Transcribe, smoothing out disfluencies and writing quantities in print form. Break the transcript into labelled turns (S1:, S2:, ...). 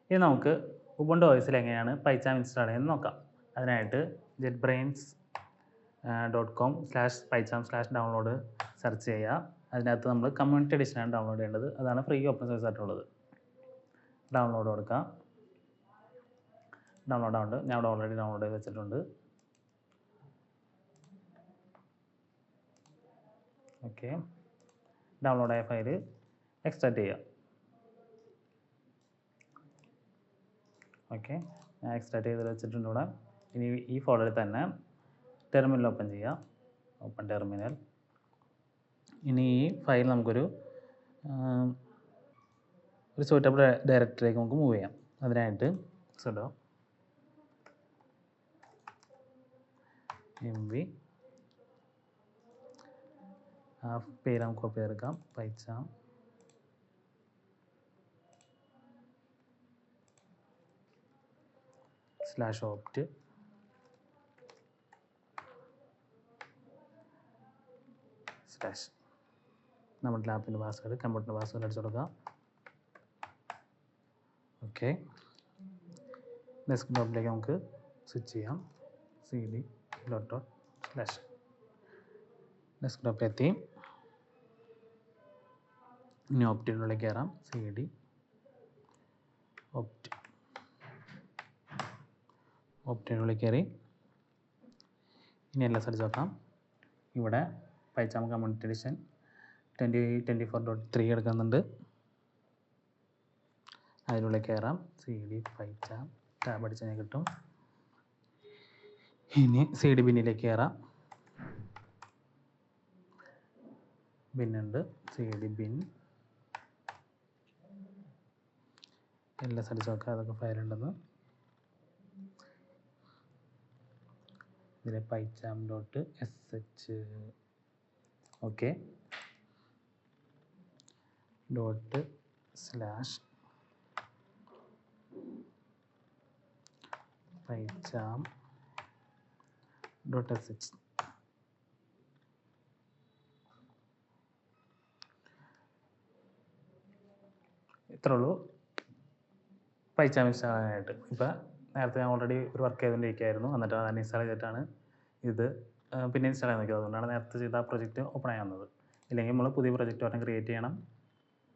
S1: ഇനി നമുക്ക് ഉബുണ്ടു OSൽ എങ്ങനെയാണ് പൈച്ചാം ഇൻസ്റ്റാൾ ചെയ്യുന്നത് നോക്കാം. അതിനായിട്ട് jetbrains.com/pycharm/download സെർച്ച് ചെയ്യുക. അതിനകത്ത് നമ്മൾ കമ്മ്യൂണിറ്റി എഡിഷനാണ് ഡൗൺലോഡ് ചെയ്യേണ്ടത്. അതാണ് ഫ്രീ ഓപ്പൺ സോഴ്സ് ആയിട്ടുള്ളത്. ഡൗൺലോഡ് കൊടുക്കുക. ഡൗൺലോഡ് ആവുന്നുണ്ട്. ഞാൻ ഇവിടെ ഓൾറെഡി ഡൗൺലോഡ് ചെയ്ത് വെച്ചിട്ടുണ്ട്. ഓക്കെ, ഡൗൺലോഡായ ഫയൽ എക്സ്ട്രാക്ട് ചെയ്യുക. ഓക്കെ, ഞാൻ എക്സ്ട്രാക്ട് ചെയ്ത് വെച്ചിട്ടുണ്ട് ഇവിടെ. ഇനി ഈ ഫോൾഡറിൽ തന്നെ ടെർമിനൽ ഓപ്പൺ ചെയ്യുക. Open terminal. ഇനി ഈ ഫയൽ നമുക്കൊരു സൂറ്റബിൾ ഡയറക്ടറിയിലേക്ക് നമുക്ക് മൂവ് ചെയ്യാം. അതിനായിട്ട് sudo mv ആ പേര് നമുക്ക് കോപ്പി ചെയ്തെടുക്കാം. pycharm /opt നമ്മുടെ ലാപ്പിൻ്റെ പാസ്വേഡ് കമ്പ്യൂട്ടറിൻ്റെ പാസ്വേഡ് അടിച്ചു കൊടുക്കുക. ഓക്കെ, ഡെസ്ക്ടോപ്പിലേക്ക് നമുക്ക് സ്വിച്ച് ചെയ്യാം. cd // ഡെസ്ക്ടോപ്പിലെത്തി. ഇനി ഓപ്റ്റിനുള്ളിൽ കയറാം. cd ഓപ്റ്റിനുള്ളിൽ കയറി ഇനി എല്ലാം അടിച്ച് നോക്കാം. ഇവിടെ pycharm കമ്മ്യൂണിറ്റി എഡിഷൻ 2024.3 എടുക്കുന്നുണ്ട്. അതിനുള്ളിൽ കയറാം. cd pycharm ടാബ് അടിച്ച് കഴിഞ്ഞാൽ കിട്ടും. ഇനി cd ബിന്നിലേക്ക് കയറാം. ബിന്നുണ്ട്. cd bin എല്ലാം അടിച്ച് നോക്കാം അതൊക്കെ ഫയലുണ്ടെന്ന്. ഇതിൽ pycharm.sh ഓക്കെ /pycharm.sh ഇത്രേ ഉള്ളൂ pycharm ഇൻസ്റ്റാൾ ചെയ്യാനായിട്ട്. ഇപ്പോൾ നേരത്തെ ഞാൻ ഓൾറെഡി ഒരു വർക്ക് ചെയ്തുകൊണ്ടിരിക്കുകയായിരുന്നു. എന്നിട്ട് അത് ഇൻസ്റ്റാൾ ചെയ്തിട്ടാണ് ഇത് പിന്നെ ഇൻസ്റ്റാൾ ചെയ്യാൻ നോക്കിയത്. അതുകൊണ്ടാണ് നേരത്തെ ചെയ്ത ആ പ്രൊജക്റ്റ് ഓപ്പൺ ആയി വന്നത്. ഇല്ലെങ്കിൽ നമ്മൾ പുതിയ പ്രൊജക്റ്റ് ഒരെണ്ണം ക്രിയേറ്റ് ചെയ്യണം.